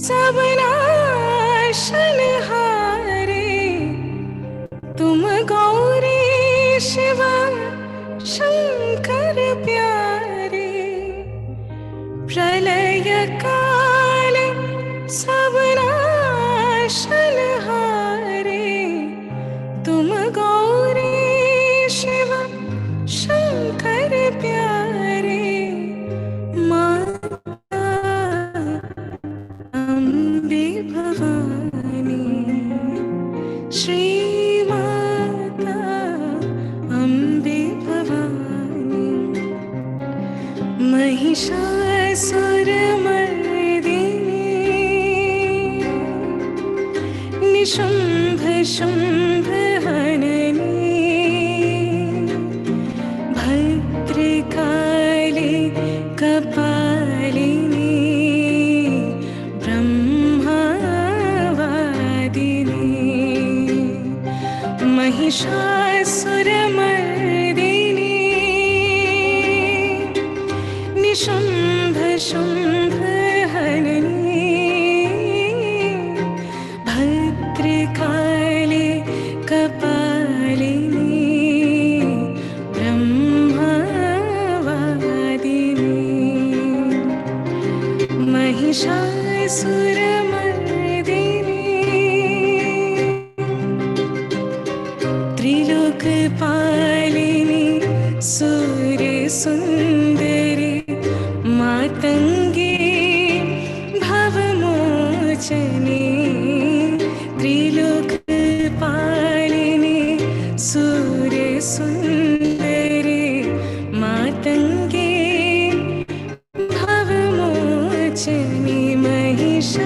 सब नाशनहारे तुम गौरी शिव शंकर प्यारे। प्रलय काल सब नाशनहारे तुम गौरी शिव शंकर प्यारे। माता अम्बे भवानी, श्री माता अम्बे भवानी। महिषासुरमर्दिनी, निशुम्भ शुम्भ हननी। भद्रकाली कपालिनी, ब्रह्मवादिनी। महिषासुरमर्दिनी, निशुम्भ शुम्भ हननी। भद्रकाली कपालिनी, ब्रह्मवादिनी। महिषासुरमर्दिनी, त्रिलोकपालिनी, सूरसुन्दरी। मातङ्गी भवमोचनी, त्रिलोकपालिनी, सूरसुन्दरी। मातङ्गी भवमोचनी, महिषासुरमर्दिनी।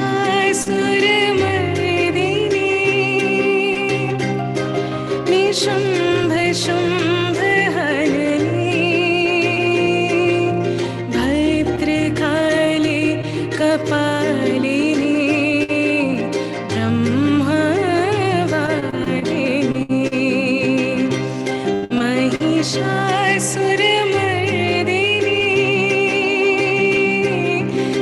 निशुम्भ शुम्भ हननी, भद्रकाली कपालिनी, ब्रह्मवादिनी। महिषासुरमर्दिनी,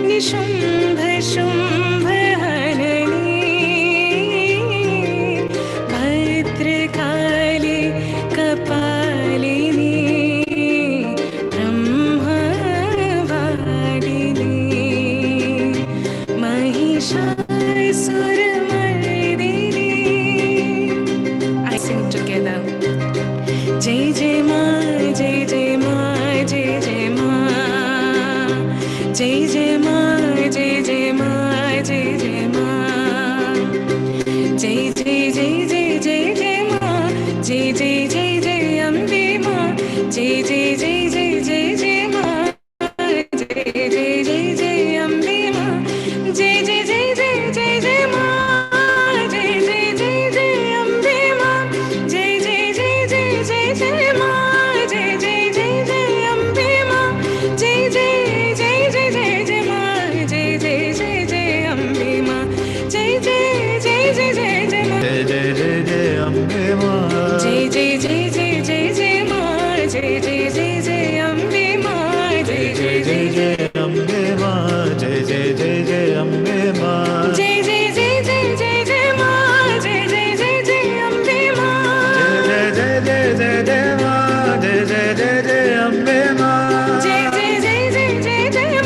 निशुम्भ शुम्भ हननी। भद्रकाली कपालिनी, ब्रह्मवादिनी। महिषासुरमर्दिनी। I sing together. जय जय माँ, जय जय माँ, जय जय माँ। जय जय माँ, जय जय माँ, जय जय माँ। जय जय जय जय जय जय माँ, जय जय जय जय अम्बे माँ। जय जय जय जय जय जय माँ, जय जय जय जय अम्बे माँ। जय जय जय जय जय जय माँ, जय जय जय जय अम्बे माँ। जय जय जय जय जय जय माँ, जय जय जय जय अम्बे माँ। जय जय जय जय जय जय माँ, जय जय जय जय अम्बे माँ। जय जय जय जय जय जय माँ, जय जय जय जय अम्बे माँ। जय जय जय जय जय जय माँ, जय जय जय जय अम्बे माँ। जय जय जय जय अम्बे माँ, जय जय जय जय अम्बे माँ। जय जय जय जय जय जय माँ, जय जय जय जय अम्बे माँ। जय जय जय जय जय माँ, जय जय जय जय अम्बे माँ। जय जय जय जय जय जय माँ,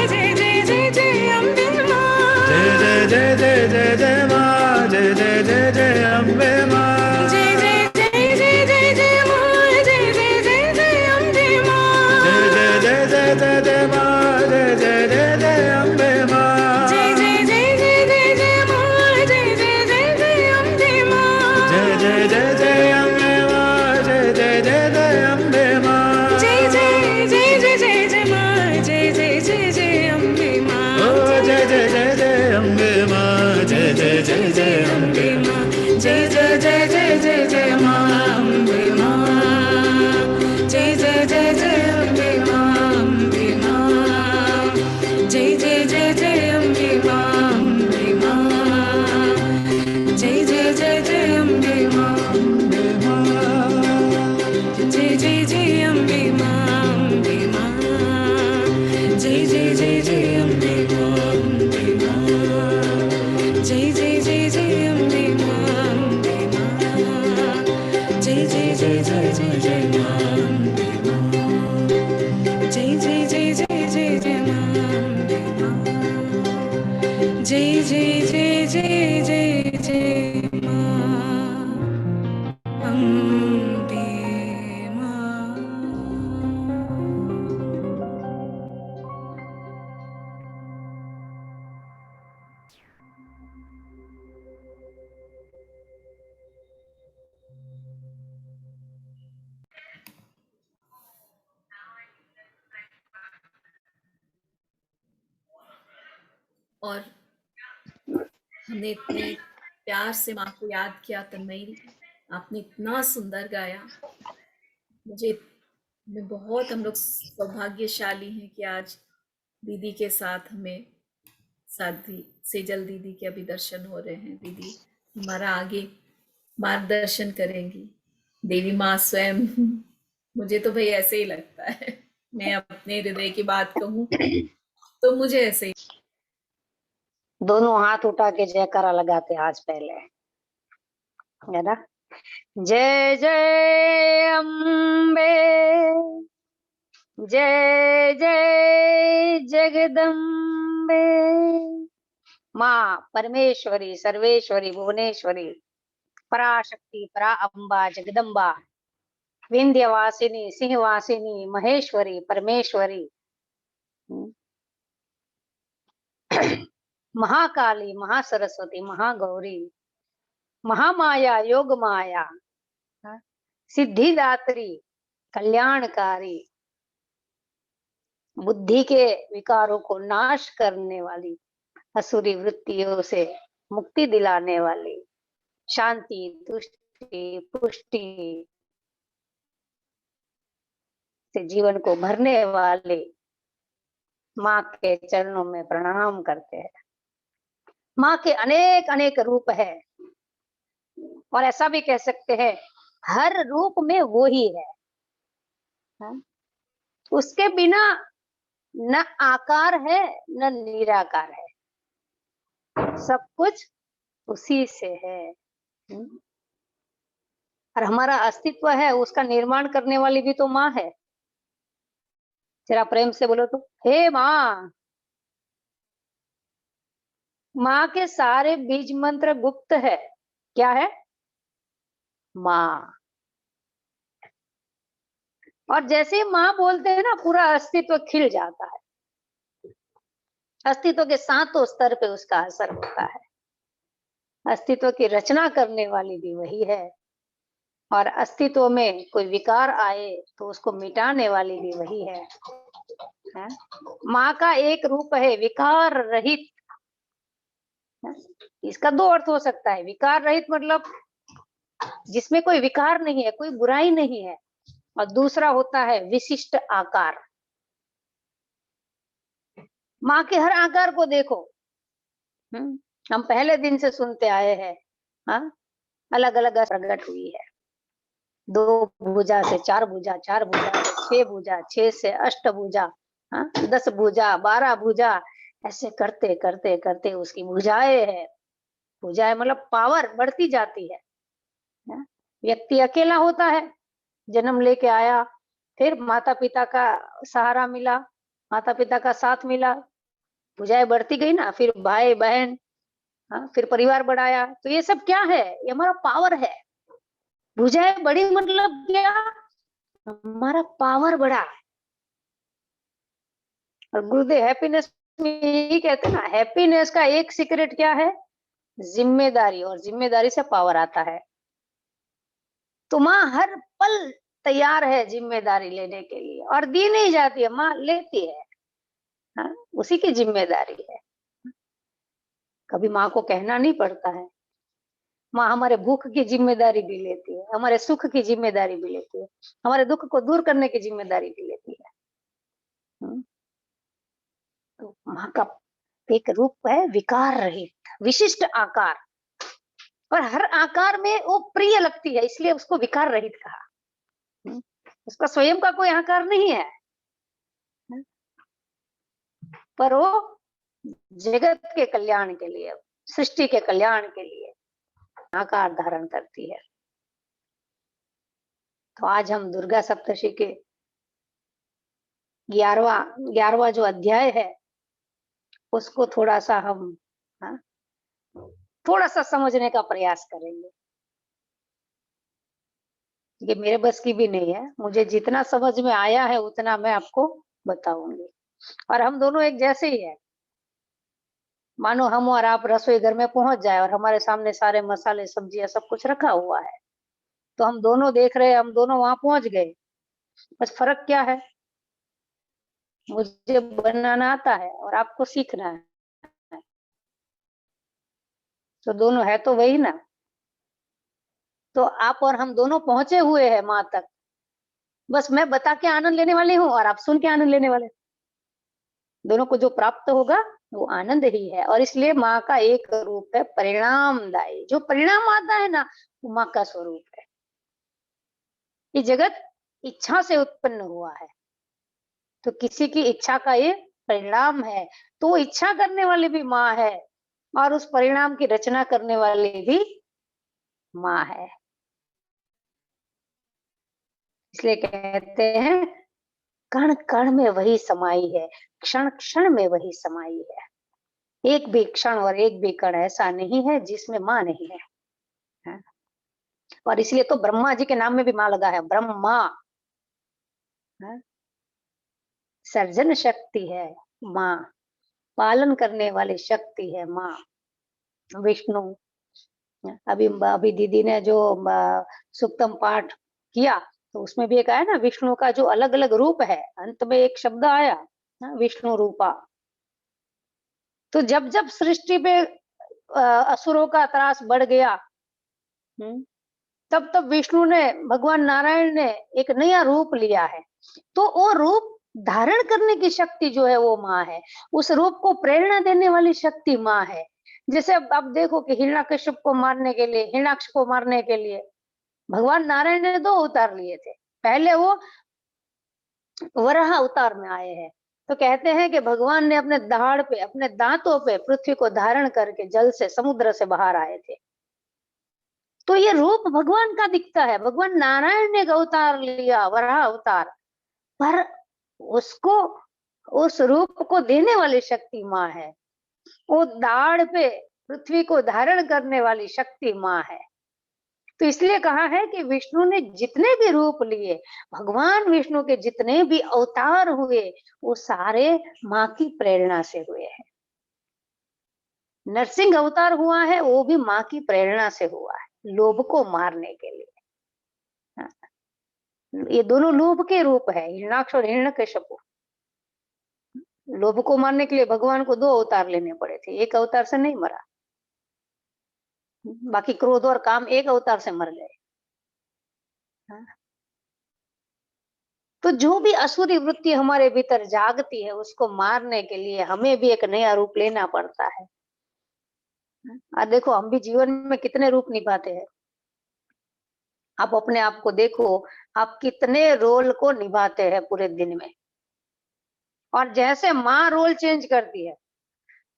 जय जय जय जय अम्बे माँ। जय जय जय जय जय जय माँ, जय जय जय जय अम्बे माँ। जय जय जय जय जय जय माँ, जय जय जय जय अम्बे माँ। जय जय जय जय जय जय माँ, जय जय जय जय अम्बे माँ। जय जय जय जय जय जय माँ, जय जय जय जय अम्बे माँ। जय जय जय जय अम्बे माँ, जय जय जय जय अम्बे माँ। जय जय जय जय जय जय माँ, जय जय जय जय अम्बे माँ। ओ जय जय जय जय अम्बे माँ, जय जय जय जय अम्बे माँ। जय जय जय जय जय जय माँ अम्बे माँ। जय जय जय जय अम्बे माँ, अम्बे माँ। जय जय जय जय अम्बे माँ, अम्बे माँ। जय जय जय जय अम्बे माँ, अम्बे माँ। जय जय जय अम्बे माँ, अम्बे माँ। जय जय जय जय अम्बे माँ, अम्बे माँ। जय जय जय जय जय जय माँ अम्बे माँ। और हमने इतने प्यार से माँ को याद किया। तन्मयी, आपने इतना सुंदर गाया। मैं बहुत, हम लोग सौभाग्यशाली हैं कि आज दीदी के साथ हमें साथी सेजल दीदी के अभी दर्शन हो रहे हैं। दीदी हमारा आगे मार्गदर्शन करेंगी, देवी माँ स्वयं। मुझे तो भाई ऐसे ही लगता है, मैं अपने हृदय की बात कहूँ तो मुझे ऐसे ही। दोनों हाथ उठा के जयकारा लगाते आज पहले, है ना। जय जय अम्बे, जय जय जगदम्बे, माँ परमेश्वरी सर्वेश्वरी भुवनेश्वरी पराशक्ति परा अम्बा जगदम्बा विंध्यवासिनी सिंहवासिनी महेश्वरी परमेश्वरी महाकाली महासरस्वती महागौरी महामाया योग माया सिद्धिदात्री कल्याणकारी बुद्धि के विकारों को नाश करने वाली असुरी वृत्तियों से मुक्ति दिलाने वाली शांति तुष्टि पुष्टि से जीवन को भरने वाले माँ के चरणों में प्रणाम करते हैं। माँ के अनेक अनेक रूप है और ऐसा भी कह सकते हैं हर रूप में वो ही है। उसके बिना न आकार है न निराकार है, सब कुछ उसी से है। और हमारा अस्तित्व है, उसका निर्माण करने वाली भी तो माँ है। जरा प्रेम से बोलो तो, हे माँ। माँ के सारे बीज मंत्र गुप्त है। क्या है? माँ। और जैसे माँ बोलते हैं ना, पूरा अस्तित्व खिल जाता है। अस्तित्व के सातों स्तर पे उसका असर होता है। अस्तित्व की रचना करने वाली भी वही है और अस्तित्व में कोई विकार आए तो उसको मिटाने वाली भी वही है। माँ का एक रूप है विकार रहित। इसका दो अर्थ हो सकता है। विकार रहित मतलब जिसमें कोई विकार नहीं है, कोई बुराई नहीं है, और दूसरा होता है विशिष्ट आकार। माँ के हर आकार को देखो। हम पहले दिन से सुनते आए हैं, हाँ, अलग अलग प्रकट हुई है। 2 भुजा से 4 भुजा, 4 भुजा से 6 भुजा, 6 से 8 भुजा, 10 भुजा, 12 भुजा, ऐसे करते करते करते उसकी भुजाएं है। भुजाएं मतलब पावर बढ़ती जाती है। व्यक्ति अकेला होता है, जन्म लेके आया, फिर माता पिता का सहारा मिला, माता पिता का साथ मिला, भुजाएं बढ़ती गई ना, फिर भाई बहन, फिर परिवार बढ़ाया। तो ये सब क्या है? ये हमारा पावर है। भुजाएं बड़ी मतलब क्या? हमारा पावर बढ़ा। और गुरुदेव हैप्पीनेस में यही कहते हैं ना, हैप्पीनेस का एक सीक्रेट क्या है? जिम्मेदारी, और जिम्मेदारी से पावर आता है। तो माँ हर पल तैयार है जिम्मेदारी लेने के लिए, और दी नहीं जाती है, माँ लेती है। उसी की जिम्मेदारी है। कभी माँ को कहना नहीं पड़ता है। माँ हमारे भूख की जिम्मेदारी भी लेती है, हमारे सुख की जिम्मेदारी भी लेती है, हमारे दुख को दूर करने की जिम्मेदारी भी लेती है। तो माँ का एक रूप है विकार रहित, विशिष्ट आकार, और हर आकार में वो प्रिय लगती है, इसलिए उसको विकार रहित कहा। उसका स्वयं का कोई आकार नहीं है, पर वो जगत के कल्याण के लिए, सृष्टि के कल्याण के लिए आकार धारण करती है। तो आज हम दुर्गा सप्तशी के 11वां जो अध्याय है उसको थोड़ा सा हम हाँ, थोड़ा सा समझने का प्रयास करेंगे। ये मेरे बस की भी नहीं है, मुझे जितना समझ में आया है उतना मैं आपको बताऊंगी। और हम दोनों एक जैसे ही है। मानो हम और आप रसोई घर में पहुंच जाए और हमारे सामने सारे मसाले सब्जियां सब कुछ रखा हुआ है, तो हम दोनों देख रहे हैं, हम दोनों वहां पहुंच गए। बस फर्क क्या है, मुझे बनाना आता है और आपको सीखना है, तो दोनों है तो वही ना। तो आप और हम दोनों पहुंचे हुए हैं माँ तक, बस मैं बता के आनंद लेने वाली हूँ और आप सुन के आनंद लेने वाले। दोनों को जो प्राप्त होगा वो आनंद ही है। और इसलिए माँ का एक रूप है परिणामदायी। जो परिणाम आता है ना, वो माँ का स्वरूप है। ये जगत इच्छा से उत्पन्न हुआ है, तो किसी की इच्छा का ये परिणाम है। तो वो इच्छा करने वाली भी माँ है और उस परिणाम की रचना करने वाली भी माँ है। इसलिए कहते हैं कण कण में वही समाई है, क्षण क्षण में वही समाई है। एक भी क्षण और एक भी कण ऐसा नहीं है जिसमें माँ नहीं है, हाँ? और इसलिए तो ब्रह्मा जी के नाम में भी माँ लगा है, ब्रह्मा, हाँ? सर्जन शक्ति है माँ, पालन करने वाली शक्ति है माँ। विष्णु, अभी अभी दीदी ने जो सुक्तम पाठ किया, तो उसमें भी एक आया ना, विष्णु का जो अलग अलग रूप है, अंत में एक शब्द आया, हाँ, विष्णु रूपा। तो जब जब सृष्टि पे असुरों का त्रास बढ़ गया, तब तब विष्णु ने, भगवान नारायण ने एक नया रूप लिया है। तो वो रूप धारण करने की शक्ति जो है वो माँ है। उस रूप को प्रेरणा देने वाली शक्ति माँ है। जैसे अब आप देखो कि हिरण्यकश्यप को मारने के लिए, हिरण्याक्ष को मारने के लिए भगवान नारायण ने 2 अवतार लिए थे। पहले वो वराह अवतार में आए हैं। तो कहते हैं कि भगवान ने अपने दहाड़ पे, अपने दांतों पे पृथ्वी को धारण करके जल से, समुद्र से बाहर आए थे। तो ये रूप भगवान का दिखता है। भगवान नारायण ने एक अवतार लिया, वराह अवतार, पर उसको, उस रूप को देने वाली शक्ति माँ है। वो दाढ़ पे पृथ्वी को धारण करने वाली शक्ति माँ है। तो इसलिए कहा है कि विष्णु ने जितने भी रूप लिए, भगवान विष्णु के जितने भी अवतार हुए, वो सारे माँ की प्रेरणा से हुए हैं। नरसिंह अवतार हुआ है, वो भी माँ की प्रेरणा से हुआ है, लोभ को मारने के लिए। हाँ, ये दोनों लोभ के रूप है, हिरण्याक्ष और हिरण्यकश्यप। लोभ को मारने के लिए भगवान को 2 अवतार लेने पड़े थे, एक अवतार से नहीं मरा। बाकी क्रोध और काम एक अवतार से मर गए। हाँ? तो जो भी असुरी वृत्ति हमारे भीतर जागती है, उसको मारने के लिए हमें भी एक नया रूप लेना पड़ता है। और देखो हम भी जीवन में कितने रूप निभाते हैं। आप अपने आप को देखो, आप कितने रोल को निभाते हैं पूरे दिन में। और जैसे माँ रोल चेंज करती है,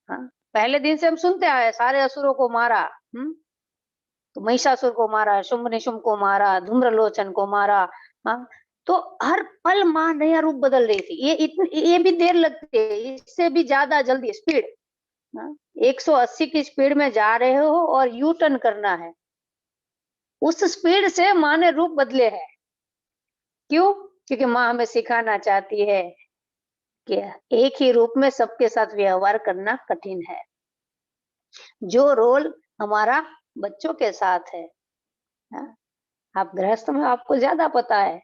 हाँ? पहले दिन से हम सुनते आए, सारे असुरों को मारा, तो महिषासुर को मारा, शुंभ निशुंभ को मारा, धूम्रलोचन को मारा, हाँ? तो हर पल माँ नया रूप बदल रही थी। ये भी देर लगती है, इससे भी ज्यादा जल्दी स्पीड, 180 की स्पीड में जा रहे हो और यू टर्न करना है, उस स्पीड से माँ ने रूप बदले हैं। क्यों? क्योंकि माँ हमें सिखाना चाहती है कि एक ही रूप में सबके साथ व्यवहार करना कठिन है। जो रोल हमारा बच्चों के साथ है, हाँ? आप गृहस्थ में आपको ज्यादा पता है,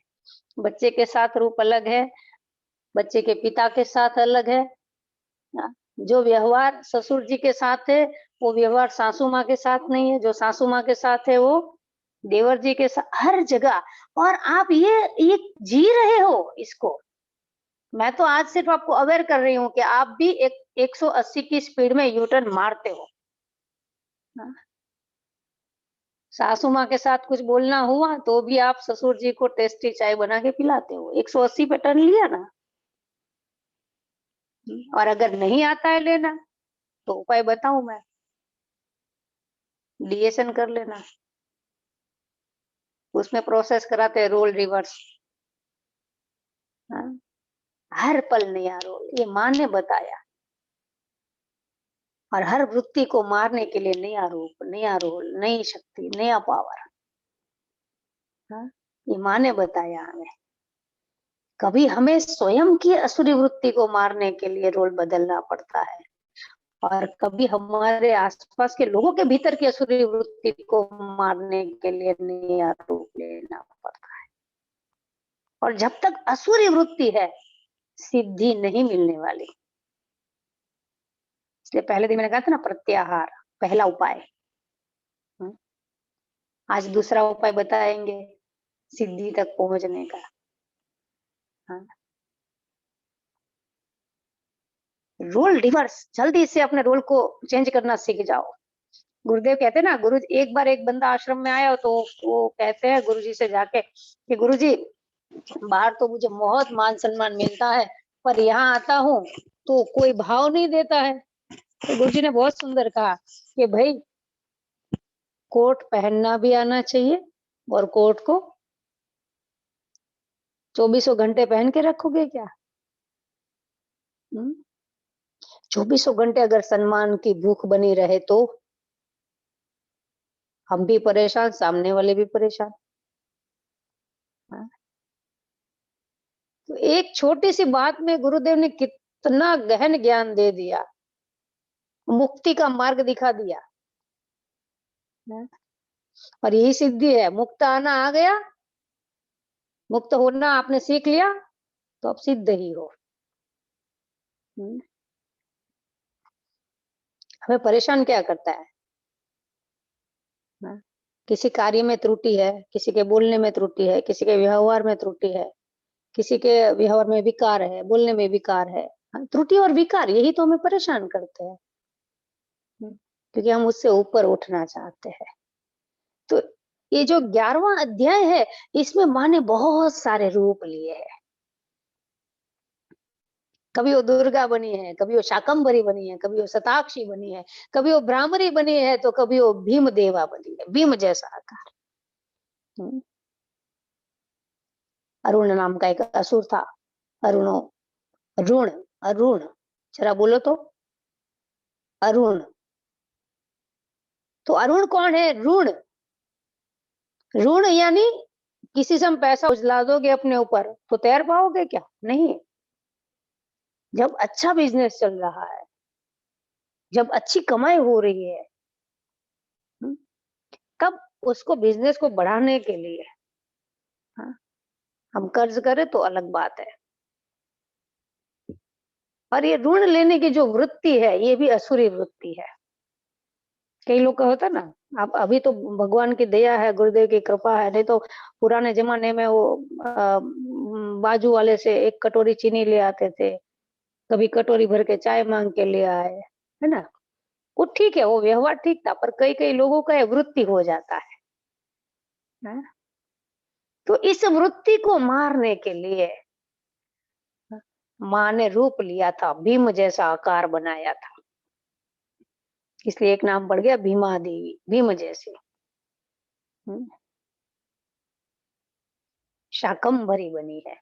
बच्चे के साथ रूप अलग है, बच्चे के पिता के साथ अलग है। जो व्यवहार ससुर जी के साथ है, वो व्यवहार सासू माँ के साथ नहीं है। जो सासू माँ के साथ है, वो देवर जी के साथ, हर जगह। और आप ये जी रहे हो इसको। मैं तो आज सिर्फ आपको अवेयर कर रही हूँ कि आप भी 180 की स्पीड में यू टर्न मारते हो। सासू माँ के साथ कुछ बोलना हुआ तो भी आप ससुर जी को टेस्टी चाय बना के पिलाते हो। 180 पे टर्न लिया ना। और अगर नहीं आता है लेना, तो उपाय बताऊं मैं, डीएसएन कर लेना। उसमें प्रोसेस कराते हैं रोल रिवर्स। हर पल नया रोल, ये माँ ने बताया। और हर वृत्ति को मारने के लिए नया रूप, नया रोल, नई शक्ति, नया पावर। हाँ, ये माँ ने बताया हमें। कभी हमें स्वयं की असुरी वृत्ति को मारने के लिए रोल बदलना पड़ता है, और कभी हमारे आसपास के लोगों के भीतर की असुरी वृत्ति को मारने के लिए नया रूप लेना पड़ता है। और जब तक असुरी वृत्ति है, सिद्धि नहीं मिलने वाली। इसलिए पहले दिन मैंने कहा था ना, प्रत्याहार पहला उपाय। आज दूसरा उपाय बताएंगे सिद्धि तक पहुंचने का। हाँ। रोल रिवर्स, जल्दी से अपने रोल को चेंज करना सीख जाओ। गुरुदेव कहते हैं ना, गुरु एक बार एक बंदा आश्रम में आया तो वो कहते हैं गुरुजी से जाके कि गुरुजी, बाहर तो मुझे बहुत मान सम्मान मिलता है, पर यहाँ आता हूँ तो कोई भाव नहीं देता है। तो गुरुजी ने बहुत सुंदर कहा कि भाई, कोट पहनना भी आना चाहिए, और कोट को 24 घंटे पहन के रखोगे क्या? 24 घंटे अगर सम्मान की भूख बनी रहे तो हम भी परेशान, सामने वाले भी परेशान। हाँ? तो एक छोटी सी बात में गुरुदेव ने कितना गहन ज्ञान दे दिया, मुक्ति का मार्ग दिखा दिया। हाँ? और यही सिद्धि है, मुक्त आना आ गया, मुक्त होना आपने सीख लिया, तो अब सिद्ध ही हो। हमें परेशान क्या करता है? हाँ? किसी कार्य में त्रुटि है, किसी के बोलने में त्रुटि है, किसी के व्यवहार में त्रुटि है, किसी के व्यवहार में विकार है, बोलने में विकार है। हाँ, त्रुटि और विकार यही तो हमें परेशान करते हैं, क्योंकि हम उससे ऊपर उठना चाहते हैं। तो ये जो 11वां अध्याय है, इसमें माँ ने बहुत सारे रूप लिए हैं। कभी वो दुर्गा बनी है, कभी वो शाकंभरी बनी है, कभी वो शताक्षी बनी है, कभी वो भ्रामरी बनी है, तो कभी वो भीम देवा बनी है, भीम जैसा आकार। अरुण नाम का एक असुर था। अरुणो, ऋण, अरुण, जरा बोलो तो, अरुण। तो अरुण कौन है? ऋण। ऋण यानी किसी से हम पैसा उजला दोगे अपने ऊपर तो तैर पाओगे क्या? नहीं। जब अच्छा बिजनेस चल रहा है, जब अच्छी कमाई हो रही है, तब उसको, बिजनेस को बढ़ाने के लिए, हाँ, हम कर्ज करें तो अलग बात है। और ये ऋण लेने की जो वृत्ति है, ये भी असुरी वृत्ति है। कई लोग का होता ना, अब अभी तो भगवान की दया है, गुरुदेव की कृपा है, नहीं तो पुराने जमाने में वो बाजू वाले से एक कटोरी चीनी ले आते थे, कभी कटोरी भर के चाय मांग के ले आए, है ना? वो ठीक है, वो व्यवहार ठीक था, पर कई कई लोगों का ये वृत्ति हो जाता है। तो इस वृत्ति को मारने के लिए माँ ने रूप लिया था, भीम जैसा आकार बनाया था, इसलिए एक नाम पड़ गया भीमा देवी, भीम जैसे। शाकंभरी बनी है।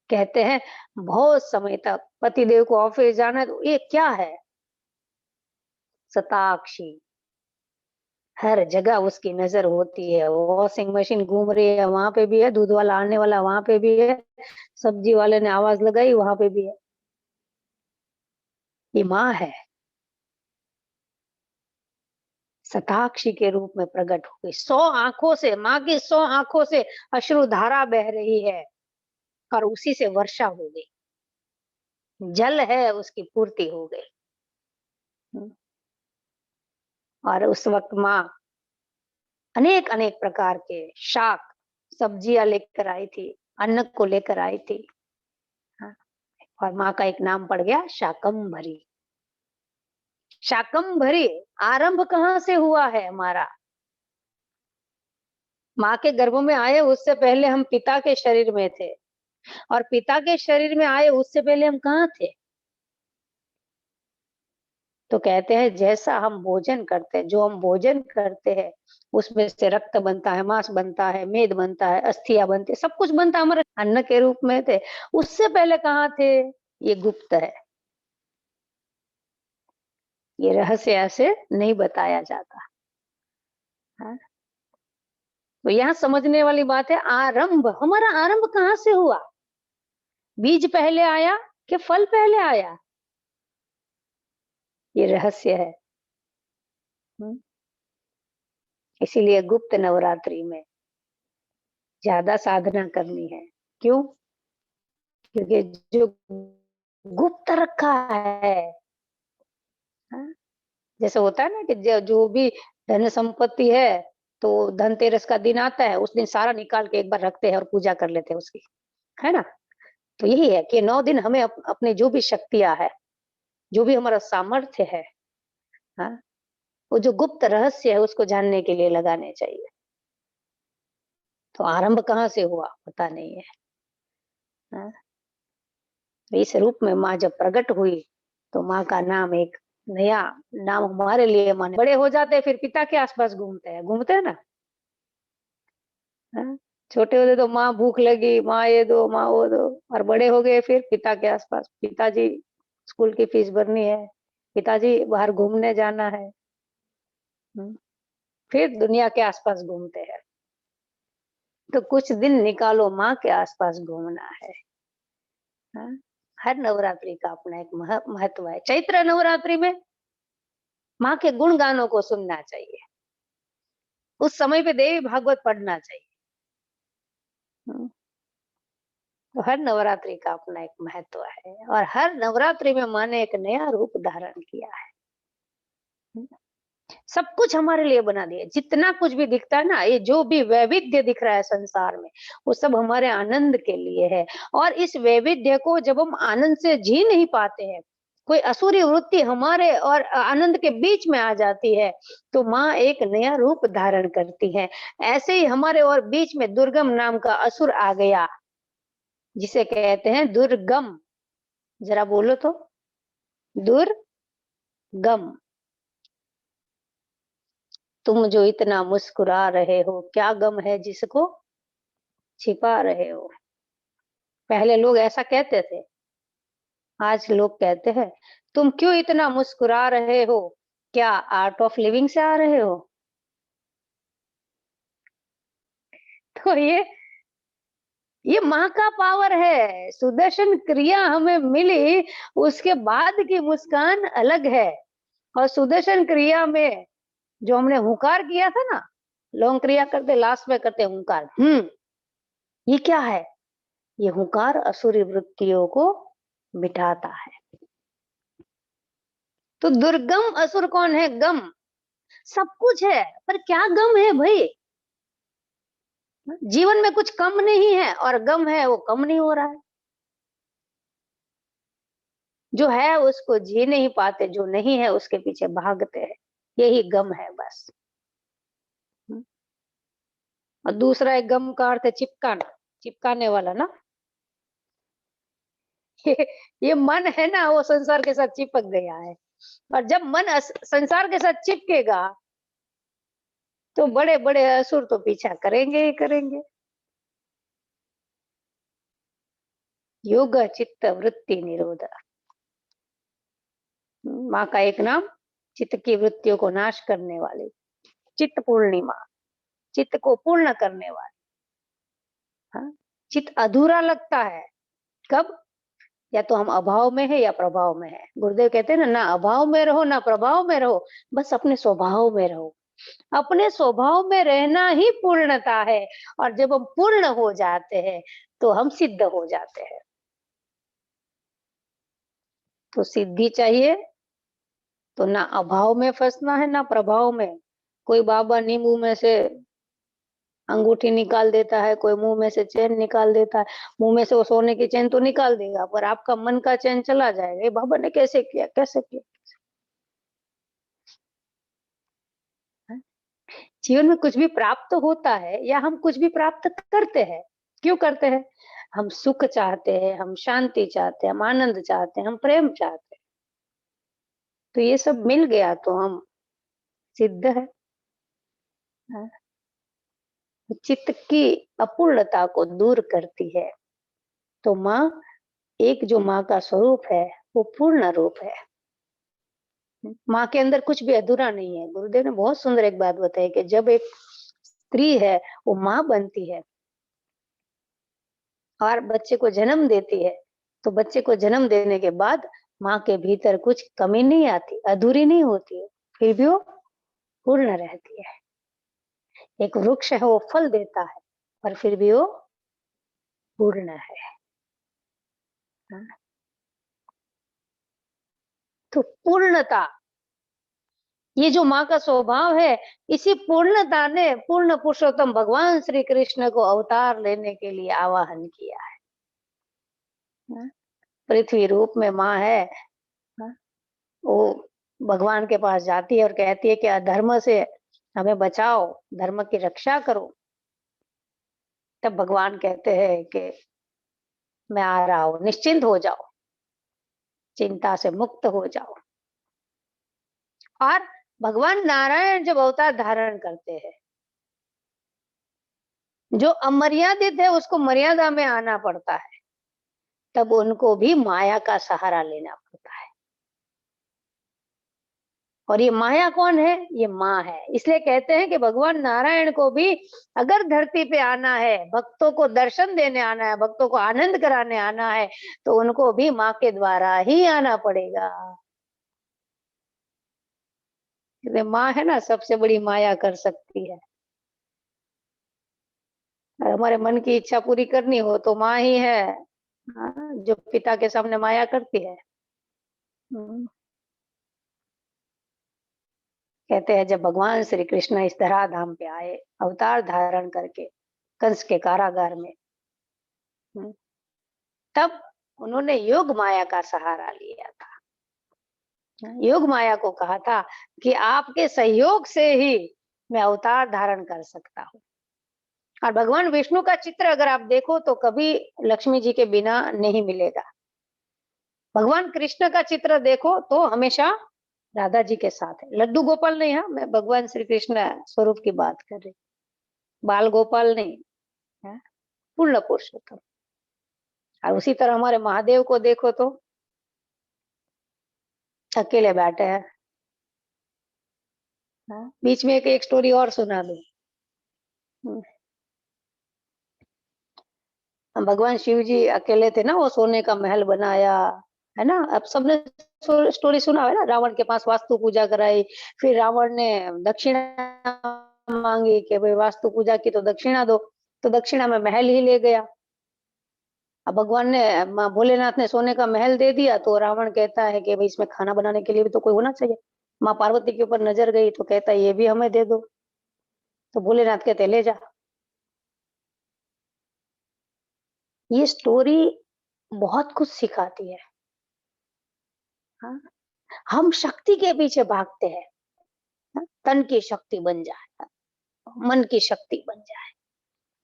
कहते हैं बहुत समय तक पतिदेव को ऑफिस जाना है तो ये क्या है? शताक्षी, हर जगह उसकी नजर होती है। वॉशिंग मशीन घूम रही है, वहां पे भी है, दूध वाला आने वाला वहां पे भी है, सब्जी वाले ने आवाज लगाई वहां पे भी है। ये माँ है, शताक्षी के रूप में प्रकट हो गई। 100 आंखों से, माँ की 100 आंखों से अश्रु धारा बह रही है, और उसी से वर्षा हो गई, जल है उसकी पूर्ति हो गई। और उस वक्त माँ अनेक अनेक प्रकार के शाक, सब्जियां लेकर आई थी, अन्न को लेकर आई थी। हाँ, और माँ का एक नाम पड़ गया शाकंभरी। शाकंभरी आरंभ कहाँ से हुआ है हमारा? माँ के गर्भ में आए उससे पहले हम पिता के शरीर में थे, और पिता के शरीर में आए उससे पहले हम कहाँ थे? तो कहते हैं जैसा हम भोजन करते हैं, जो हम भोजन करते हैं उसमें से रक्त बनता है, मांस बनता है, मेद बनता है, अस्थियां बनती है, सब कुछ बनता है, हमारे अन्न के रूप में थे। उससे पहले कहाँ थे? ये गुप्त है। ये रहस्य ऐसे नहीं बताया जाता। हाँ? तो यहाँ समझने वाली बात है, आरंभ, हमारा आरंभ कहाँ से हुआ? बीज पहले आया कि फल पहले आया? ये रहस्य है। इसीलिए गुप्त नवरात्रि में ज्यादा साधना करनी है। क्यों? क्योंकि जो गुप्त रखा है, हाँ? जैसे होता है ना कि जो भी धन संपत्ति है, तो धनतेरस का दिन आता है, उस दिन सारा निकाल के एक बार रखते हैं और पूजा कर लेते हैं उसकी, है ना? तो यही है कि 9 दिन हमें अपने जो भी शक्तियां है, जो भी हमारा सामर्थ्य है, हाँ, वो जो गुप्त रहस्य है उसको जानने के लिए लगाने चाहिए। तो आरंभ कहाँ से हुआ पता नहीं है, हाँ? तो इस रूप में माँ जब प्रकट हुई, तो माँ का नाम एक नया नाम हमारे लिए माने। बड़े हो जाते हैं फिर पिता के आसपास घूमते हैं ना, हाँ? छोटे होते तो माँ भूख लगी, माँ ये दो, माँ वो दो, और बड़े हो गए फिर पिता के आसपास, पिताजी स्कूल की फीस भरनी है, पिताजी बाहर घूमने जाना है, फिर दुनिया के आसपास घूमते हैं। तो कुछ दिन निकालो, माँ के आसपास घूमना है, हाँ? हर नवरात्रि का अपना एक महत्व है। चैत्र नवरात्रि में माँ के गुण गानों को सुनना चाहिए, उस समय पे देवी भागवत पढ़ना चाहिए। तो हर नवरात्रि का अपना एक महत्व है, और हर नवरात्रि में माँ ने एक नया रूप धारण किया है। सब कुछ हमारे लिए बना दिया, जितना कुछ भी दिखता है ना, ये जो भी वैविध्य दिख रहा है संसार में, वो सब हमारे आनंद के लिए है। और इस वैविध्य को जब हम आनंद से जी नहीं पाते हैं, कोई असुरी वृत्ति हमारे और आनंद के बीच में आ जाती है, तो माँ एक नया रूप धारण करती है। ऐसे ही हमारे और बीच में दुर्गम नाम का असुर आ गया, जिसे कहते हैं दुर्गम। जरा बोलो तो, दुर्गम। तुम जो इतना मुस्कुरा रहे हो, क्या गम है जिसको छिपा रहे हो? पहले लोग ऐसा कहते थे, आज लोग कहते हैं तुम क्यों इतना मुस्कुरा रहे हो, क्या आर्ट ऑफ लिविंग से आ रहे हो? तो ये माँ का पावर है। सुदर्शन क्रिया हमें मिली, उसके बाद की मुस्कान अलग है। और सुदर्शन क्रिया में जो हमने हुंकार किया था ना, लोग क्रिया करते लास्ट में करते हुंकार, ये क्या है? ये हुंकार असुरी वृत्तियों को मिटाता है। तो दुर्गम असुर कौन है? गम। सब कुछ है, पर क्या गम है भाई? जीवन में कुछ कम नहीं है, और गम है वो कम नहीं हो रहा है। जो है उसको जी नहीं पाते, जो नहीं है उसके पीछे भागते हैं, यही गम है बस। और दूसरा एक गम का अर्थ है चिपकाना, चिपकाने वाला ना। ये, ये मन है ना, वो संसार के साथ चिपक गया है। और जब मन संसार के साथ चिपकेगा, तो बड़े बड़े असुर तो पीछा करेंगे ही करेंगे। योग चित्त वृत्ति निरोध, माँ का एक नाम चित्त की वृत्तियों को नाश करने वाली, चित्त पूर्णिमा, चित्त को पूर्ण करने वाली। हाँ? चित्त अधूरा लगता है कब? या तो हम अभाव में है या प्रभाव में है। गुरुदेव कहते हैं ना अभाव में रहो ना प्रभाव में रहो, बस अपने स्वभाव में रहो। अपने स्वभाव में रहना ही पूर्णता है। और जब हम पूर्ण हो जाते हैं, तो हम सिद्ध हो जाते हैं। तो सिद्धि चाहिए तो ना अभाव में फंसना है ना प्रभाव में। कोई बाबा नींबू में से अंगूठी निकाल देता है, कोई मुंह में से चैन निकाल देता है। मुंह में से वो सोने की चैन तो निकाल देगा, पर आपका मन का चैन चला जाएगा। ये बाबा ने कैसे किया, कैसे किया? जीवन में कुछ भी प्राप्त होता है या हम कुछ भी प्राप्त करते हैं, क्यों करते हैं? हम सुख चाहते हैं, हम शांति चाहते हैं, हम आनंद चाहते हैं, हम प्रेम चाहते हैं। तो ये सब मिल गया तो हम सिद्ध है। चित्त की अपूर्णता को दूर करती है। तो माँ, एक जो माँ का स्वरूप है वो पूर्ण रूप है। माँ के अंदर कुछ भी अधूरा नहीं है। गुरुदेव ने बहुत सुंदर एक बात बताई कि जब एक स्त्री है वो माँ बनती है और बच्चे को जन्म देती है, तो बच्चे को जन्म देने के बाद माँ के भीतर कुछ कमी नहीं आती, अधूरी नहीं होती है, फिर भी वो पूर्ण रहती है। एक वृक्ष है, वो फल देता है, पर फिर भी वो पूर्ण है। हाँ, तो पूर्णता, ये जो माँ का स्वभाव है, इसी पूर्णता ने पूर्ण पुरुषोत्तम भगवान श्री कृष्ण को अवतार लेने के लिए आवाहन किया है। हाँ, पृथ्वी रूप में माँ है। हाँ, वो भगवान के पास जाती है और कहती है कि अधर्म से हमें बचाओ, धर्म की रक्षा करो। तब भगवान कहते हैं कि मैं आ रहा हूँ, निश्चिंत हो जाओ, चिंता से मुक्त हो जाओ। और भगवान नारायण जब अवतार धारण करते हैं, जो अमर्यादित है उसको मर्यादा में आना पड़ता है, तब उनको भी माया का सहारा लेना पड़ता है। और ये माया कौन है? ये माँ है। इसलिए कहते हैं कि भगवान नारायण को भी अगर धरती पे आना है, भक्तों को दर्शन देने आना है, भक्तों को आनंद कराने आना है, तो उनको भी माँ के द्वारा ही आना पड़ेगा। क्योंकि माँ है ना, सबसे बड़ी माया कर सकती है। और हमारे मन की इच्छा पूरी करनी हो तो माँ ही है, हाँ, जो पिता के सामने माया करती है। हम्म। कहते हैं जब भगवान श्री कृष्ण इस धरा धाम पे आए अवतार धारण करके कंस के कारागार में, हम्म, तब उन्होंने योग माया का सहारा लिया था। योग माया को कहा था कि आपके सहयोग से ही मैं अवतार धारण कर सकता हूँ। और भगवान विष्णु का चित्र अगर आप देखो तो कभी लक्ष्मी जी के बिना नहीं मिलेगा। भगवान कृष्ण का चित्र देखो तो हमेशा राधा जी के साथ है। लड्डू गोपाल नहीं, हाँ, मैं भगवान श्री कृष्ण स्वरूप की बात कर रही, बाल गोपाल नहीं, है पूर्ण पुरुषोत्तम। और उसी तरह हमारे महादेव को देखो तो अकेले बैठे हैं। हाँ, बीच में एक स्टोरी और सुना दो। भगवान शिव जी अकेले थे ना, वो सोने का महल बनाया, है ना। अब सबने स्टोरी सुना है ना, रावण के पास वास्तु पूजा कराई, फिर रावण ने दक्षिणा मांगी कि भाई वास्तु पूजा की तो दक्षिणा दो, तो दक्षिणा में महल ही ले गया। अब भगवान ने, माँ भोलेनाथ ने सोने का महल दे दिया, तो रावण कहता है कि भाई इसमें खाना बनाने के लिए भी तो कोई होना चाहिए। माँ पार्वती के ऊपर नजर गई तो कहता है ये भी हमें दे दो, तो भोलेनाथ कहते ले जा। ये स्टोरी बहुत कुछ सिखाती है। हाँ? हम शक्ति के पीछे भागते हैं, हाँ? तन की शक्ति बन जाए, मन की शक्ति बन जाए,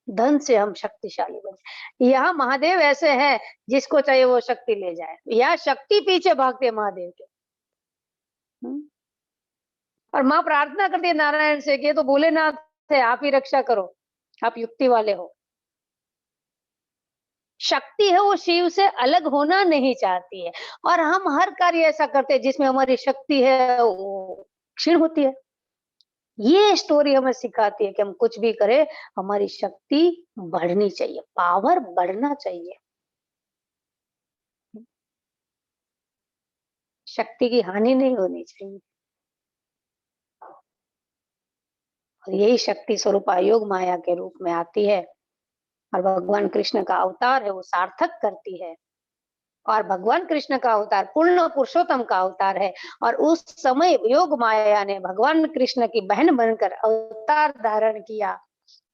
धन से हम शक्तिशाली बन जाए। यहाँ महादेव ऐसे हैं जिसको चाहिए वो शक्ति ले जाए, या शक्ति पीछे भागते महादेव के। हम्म? और माँ प्रार्थना करती है नारायण से कि तो भोलेनाथ है, आप ही रक्षा करो, आप युक्ति वाले हो। शक्ति है वो शिव से अलग होना नहीं चाहती है, और हम हर कार्य ऐसा करते हैं जिसमें हमारी शक्ति है वो क्षीण होती है। ये स्टोरी हमें सिखाती है कि हम कुछ भी करें, हमारी शक्ति बढ़नी चाहिए, पावर बढ़ना चाहिए, शक्ति की हानि नहीं होनी चाहिए। और यही शक्ति स्वरूप योग माया के रूप में आती है, और भगवान कृष्ण का अवतार है वो सार्थक करती है। और भगवान कृष्ण का अवतार पूर्ण पुरुषोत्तम का अवतार है, और उस समय योग माया ने भगवान कृष्ण की बहन बनकर अवतार धारण किया,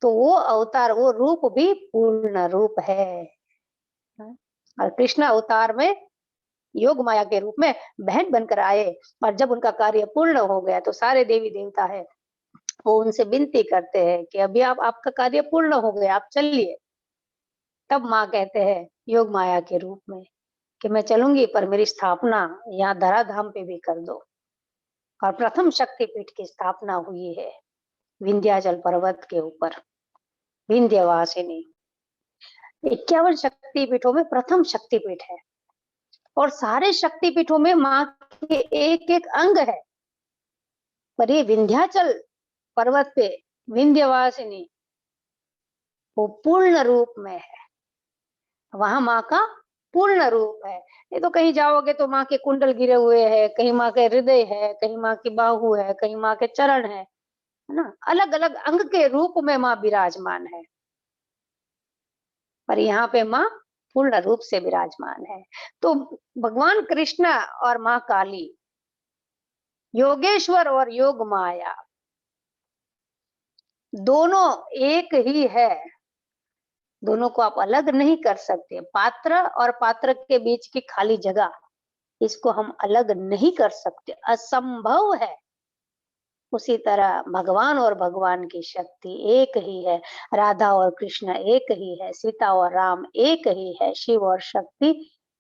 तो वो अवतार, वो रूप भी पूर्ण रूप है। और कृष्ण अवतार में योग माया के रूप में बहन बनकर आए, और जब उनका कार्य पूर्ण हो गया तो सारे देवी देवता है वो उनसे विनती करते हैं कि अभी आप, आपका कार्य पूर्ण हो गया, आप चलिए। तब माँ कहते हैं योग माया के रूप में कि मैं चलूंगी, पर मेरी स्थापना यहाँ धराधाम पे भी कर दो। और प्रथम शक्तिपीठ की स्थापना हुई है विंध्याचल पर्वत के ऊपर, विंध्यवासिनी। 51 शक्तिपीठों में प्रथम शक्तिपीठ है। और सारे शक्तिपीठों में माँ के एक एक अंग है। पर ये विंध्याचल पर्वत पे विंध्यवासिनी वो पूर्ण रूप में है, वहां माँ का पूर्ण रूप है। ये तो कहीं जाओगे तो माँ के कुंडल गिरे हुए हैं, कहीं माँ के हृदय है, कहीं माँ की बाहु है, कहीं माँ के चरण है ना, अलग अलग अंग के रूप में माँ विराजमान है। पर यहाँ पे माँ पूर्ण रूप से विराजमान है। तो भगवान कृष्ण और माँ काली, योगेश्वर और योग माया, दोनों एक ही है। दोनों को आप अलग नहीं कर सकते। पात्र और पात्र के बीच की खाली जगह, इसको हम अलग नहीं कर सकते, असंभव है। उसी तरह भगवान और भगवान की शक्ति एक ही है, राधा और कृष्ण एक ही है, सीता और राम एक ही है, शिव और शक्ति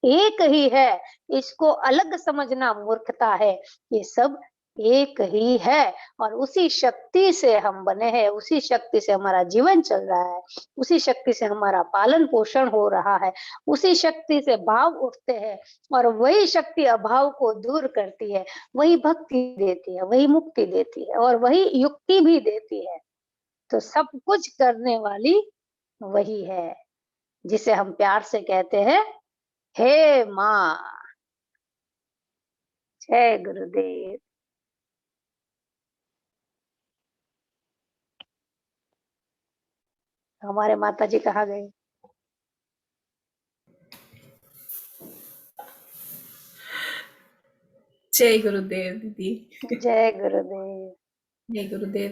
एक ही है। इसको अलग समझना मूर्खता है। ये सब एक ही है और उसी शक्ति से हम बने हैं, उसी शक्ति से हमारा जीवन चल रहा है, उसी शक्ति से हमारा पालन पोषण हो रहा है, उसी शक्ति से भाव उठते हैं और वही शक्ति अभाव को दूर करती है, वही भक्ति देती है, वही मुक्ति देती है और वही युक्ति भी देती है। तो सब कुछ करने वाली वही है, जिसे हम प्यार से कहते हैं, हे माँ। जय गुरुदेव। हमारे माता जी कहाँ गए? जय गुरुदेव दीदी। जय गुरुदेव। जय गुरुदेव।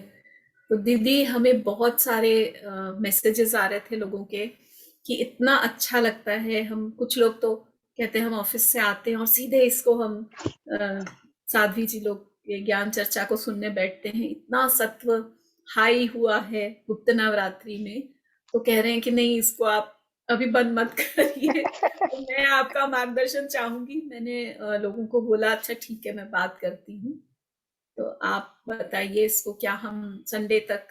तो दीदी, हमें बहुत सारे मैसेजेस आ रहे थे लोगों के कि इतना अच्छा लगता है। हम कुछ लोग तो कहते हैं हम ऑफिस से आते हैं और सीधे इसको हम साध्वी जी लोग के ज्ञान चर्चा को सुनने बैठते हैं। इतना सत्व हाई हुआ है गुप्त नवरात्रि में, तो कह रहे हैं कि नहीं, इसको आप अभी बंद मत करिए। तो मैं आपका मार्गदर्शन चाहूंगी। मैंने लोगों को बोला अच्छा ठीक है, मैं बात करती हूँ। तो आप बताइए इसको क्या हम संडे तक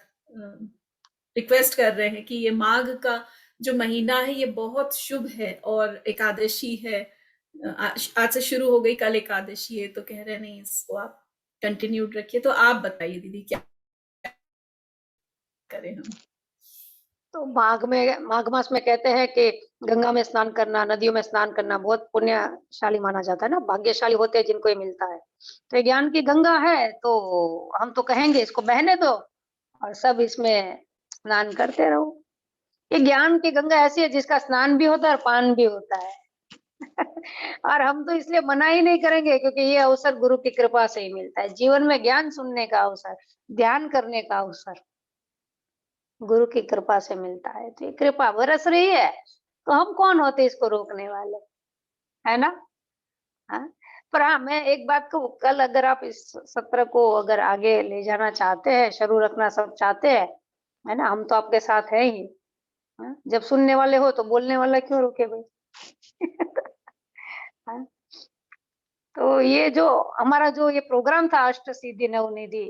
रिक्वेस्ट कर रहे हैं कि ये माघ का जो महीना है ये बहुत शुभ है और एकादशी है। आज से शुरू हो गई, कल एकादशी है, तो कह रहे हैं नहीं, इसको आप कंटिन्यूड रखिए। तो आप बताइए दीदी क्या करें हम। तो माघ मास में कहते हैं कि गंगा में स्नान करना, नदियों में स्नान करना बहुत पुण्यशाली माना जाता है ना, भाग्यशाली होते हैं जिनको ये मिलता है। तो ये ज्ञान की गंगा है, तो हम तो कहेंगे इसको बहने दो और सब इसमें स्नान करते रहो। ये ज्ञान की गंगा ऐसी है जिसका स्नान भी होता है और पान भी होता है। और हम तो इसलिए मना ही नहीं करेंगे क्योंकि ये अवसर गुरु की कृपा से ही मिलता है। जीवन में ज्ञान सुनने का अवसर, ध्यान करने का अवसर गुरु की कृपा से मिलता है। तो ये कृपा बरस रही है, तो हम कौन होते इसको रोकने वाले, है ना? हाँ? पर हाँ, मैं एक बात को, कल अगर आप इस सत्र को अगर आगे ले जाना चाहते हैं, शुरू रखना सब चाहते हैं, है ना, हम तो आपके साथ है ही। हाँ? जब सुनने वाले हो तो बोलने वाला क्यों रुके भाई? हाँ? तो ये जो हमारा जो ये प्रोग्राम था अष्ट सिद्धि नवनिधि,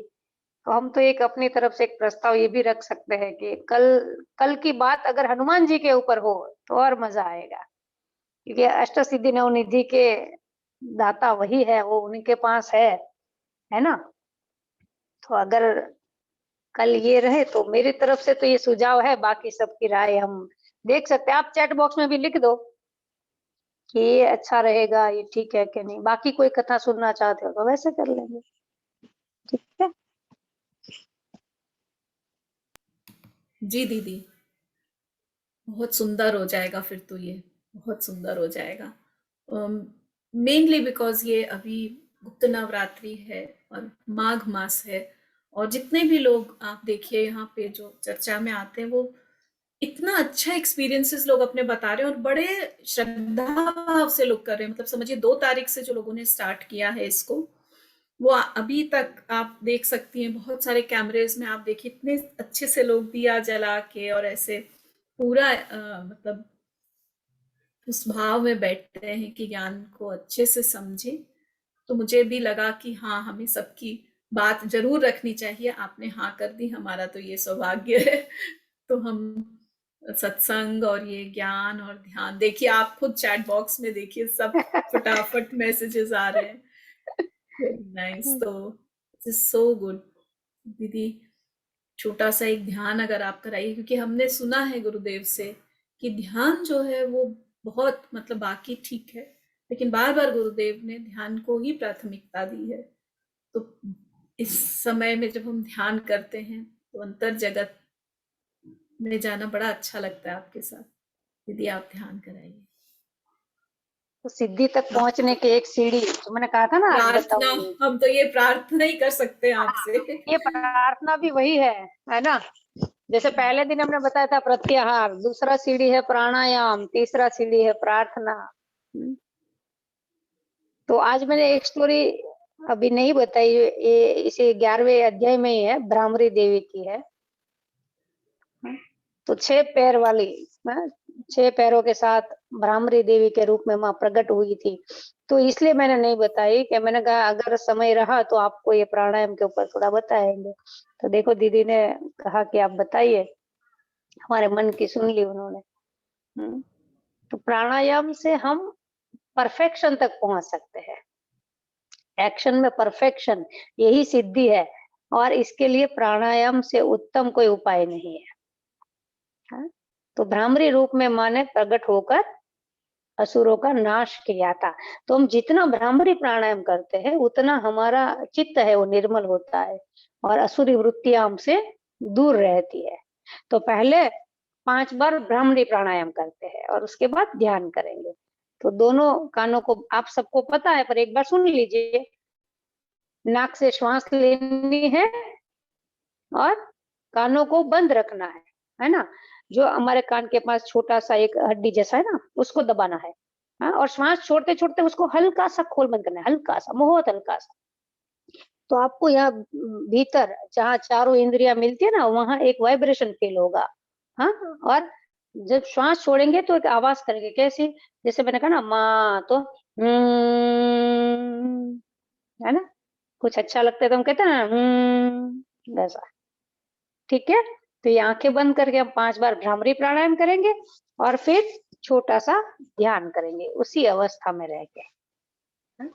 तो हम तो एक अपनी तरफ से एक प्रस्ताव ये भी रख सकते हैं कि कल की बात अगर हनुमान जी के ऊपर हो तो और मजा आएगा, क्योंकि अष्ट सिद्धि नवनिधि के दाता वही है, वो उन्हीं के पास है ना? तो अगर कल ये रहे तो मेरी तरफ से तो ये सुझाव है, बाकी सबकी राय हम देख सकते हैं। आप चैट बॉक्स में भी लिख दो कि ये अच्छा रहेगा, ये ठीक है कि नहीं। बाकी कोई कथा सुनना चाहते हो तो वैसे कर लेंगे, ठीक है? जी दीदी, बहुत सुंदर हो जाएगा फिर तो, ये बहुत सुंदर हो जाएगा। मेनली बिकॉज ये अभी गुप्त नवरात्रि है और माघ मास है, और जितने भी लोग आप देखिए यहाँ पे जो चर्चा में आते हैं वो इतना अच्छा एक्सपीरियंसेस लोग अपने बता रहे हैं और बड़े श्रद्धा भाव से लोग कर रहे हैं। मतलब समझिए 2 तारीख से जो लोगों ने स्टार्ट किया है इसको, वो अभी तक आप देख सकती हैं बहुत सारे कैमरेज में। आप देखिए इतने अच्छे से लोग दिया जला के और ऐसे पूरा मतलब उस भाव में बैठते हैं कि ज्ञान को अच्छे से समझे। तो मुझे भी लगा कि हाँ, हमें सबकी बात जरूर रखनी चाहिए। आपने हाँ कर दी, हमारा तो ये सौभाग्य है। तो हम सत्संग और ये ज्ञान और ध्यान। देखिए आप खुद चैट बॉक्स में देखिए, सब फटाफट मैसेजेस आ रहे हैं। Very nice. तो इट इज सो गुड दीदी। छोटा सा एक ध्यान अगर आप कराइए, क्योंकि हमने सुना है गुरुदेव से कि ध्यान जो है वो बहुत, मतलब बाकी ठीक है, लेकिन बार बार गुरुदेव ने ध्यान को ही प्राथमिकता दी है। तो इस समय में जब हम ध्यान करते हैं तो अंतर जगत में जाना बड़ा अच्छा लगता है आपके साथ। दीदी आप ध्यान कराइए। तो सिद्धि तक पहुंचने की एक सीढ़ी जो मैंने कहा था ना, आज प्रार्थना, बताऊंगी। हम तो ये प्रार्थना ही कर सकते हैं हाँ, आपसे। ये प्रार्थना भी वही है ना। जैसे पहले दिन हमने बताया था प्रत्याहार, दूसरा सीढ़ी है प्राणायाम, तीसरा सीढ़ी है प्रार्थना। हम्म। तो आज मैंने एक स्टोरी अभी नहीं बताई, ये इसे 11वें अध्याय में ही है, भ्रामरी देवी की है। तो 6 पैर वाली, हाँ, 6 पैरों के साथ भ्रामरी देवी के रूप में माँ प्रकट हुई थी। तो इसलिए मैंने नहीं बताई, कि मैंने कहा अगर समय रहा तो आपको ये प्राणायाम के ऊपर थोड़ा बताएंगे। तो देखो दीदी ने कहा कि आप बताइए, हमारे मन की सुन ली उन्होंने। तो प्राणायाम से हम परफेक्शन तक पहुंच सकते हैं। एक्शन में परफेक्शन, यही सिद्धि है। और इसके लिए प्राणायाम से उत्तम कोई उपाय नहीं है। हाँ? तो भ्रामरी रूप में माँ ने प्रकट होकर असुरों का नाश किया था। तो हम जितना भ्रामरी प्राणायाम करते हैं उतना हमारा चित्त है वो निर्मल होता है, और असुरी वृत्तियां हमसे दूर रहती है। तो पहले 5 बार भ्रामरी प्राणायाम करते हैं और उसके बाद ध्यान करेंगे। तो दोनों कानों को आप सबको पता है, पर एक बार सुन लीजिए। नाक से श्वास लेनी है और कानों को बंद रखना है ना। जो हमारे कान के पास छोटा सा एक हड्डी जैसा है ना, उसको दबाना है। हाँ, और श्वास छोड़ते छोड़ते उसको हल्का सा खोल बंद करना है, हल्का सा, बहुत हल्का सा। तो आपको यहाँ भीतर जहाँ चारों इंद्रियां मिलती है ना, वहां एक वाइब्रेशन फील होगा। हाँ, और जब श्वास छोड़ेंगे तो एक आवाज करेंगे, कैसी? जैसे मैंने कहा ना माँ, तो है ना। कुछ अच्छा लगता है तो हम कहते हैं ना वैसा। ठीक है। तो ये आंखें बंद करके हम 5 बार भ्रामरी प्राणायाम करेंगे और फिर छोटा सा ध्यान करेंगे उसी अवस्था में रह के। हाँ?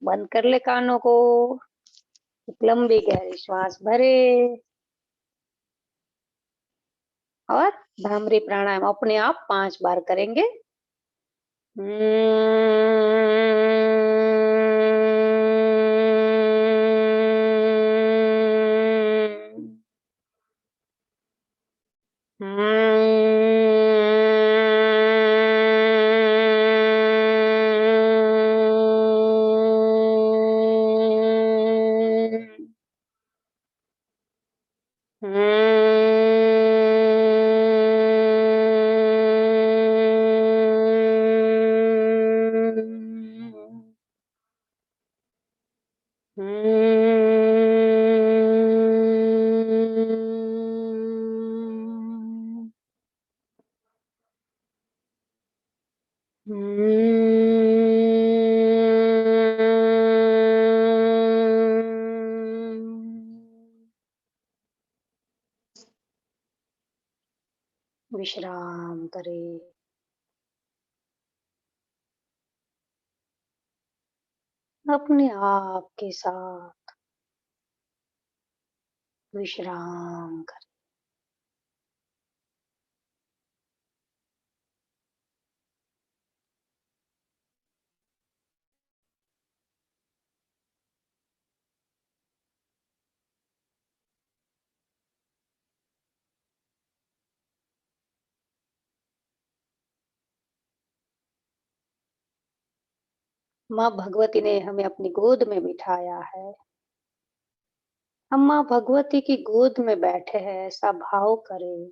बंद कर ले कानों को, एक लंबी गहरी श्वास भरे और भ्रामरी प्राणायाम अपने आप 5 बार करेंगे। विश्राम करें। अपने आप के साथ विश्राम करें। माँ भगवती ने हमें अपनी गोद में बिठाया है। हम माँ भगवती की गोद में बैठे हैं, ऐसा भाव करें।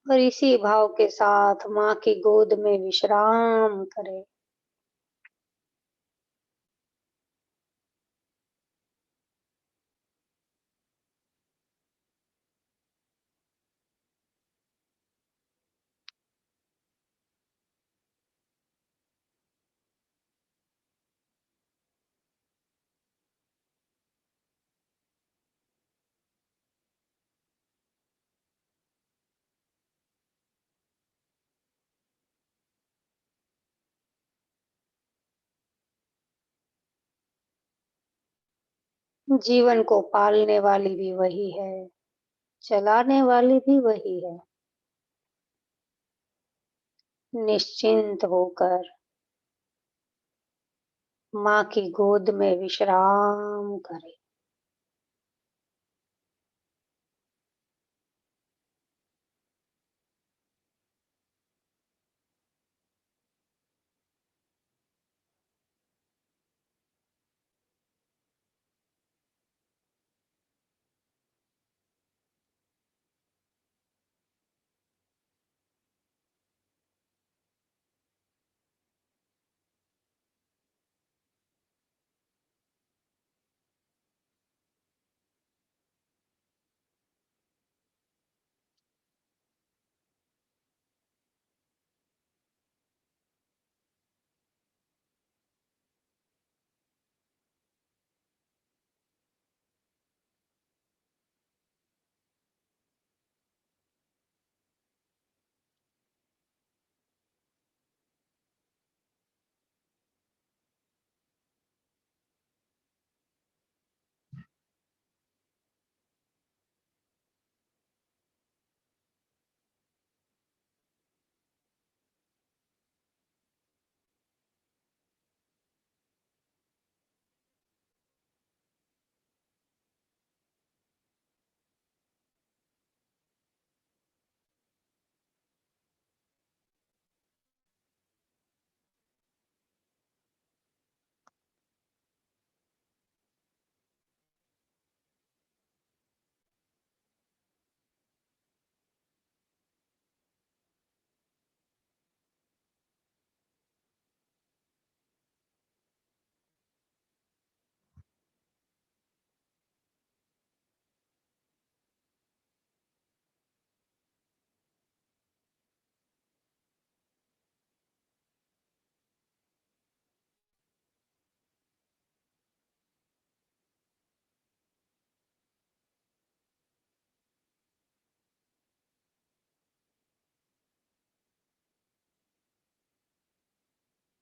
और इसी भाव के साथ माँ की गोद में विश्राम करें। जीवन को पालने वाली भी वही है, चलाने वाली भी वही है। निश्चिंत होकर माँ की गोद में विश्राम करें।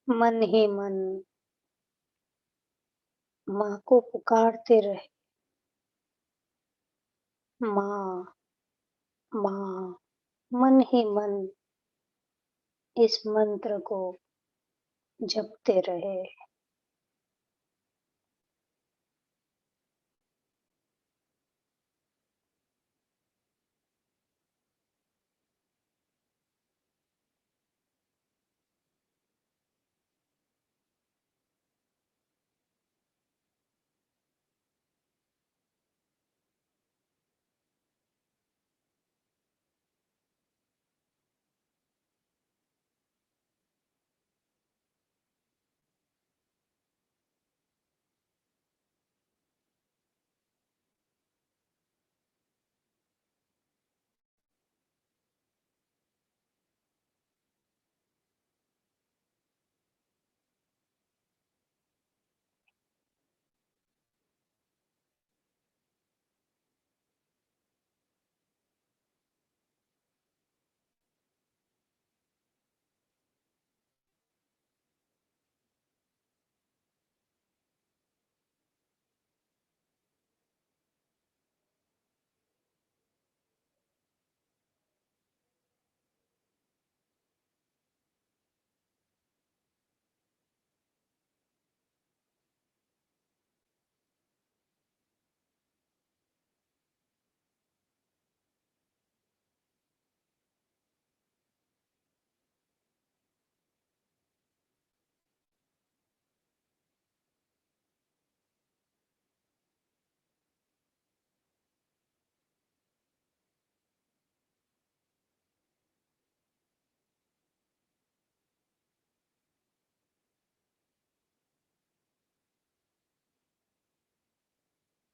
मन ही मन माँ को पुकारते रहे, माँ, माँ। मन ही मन इस मंत्र को जपते रहे।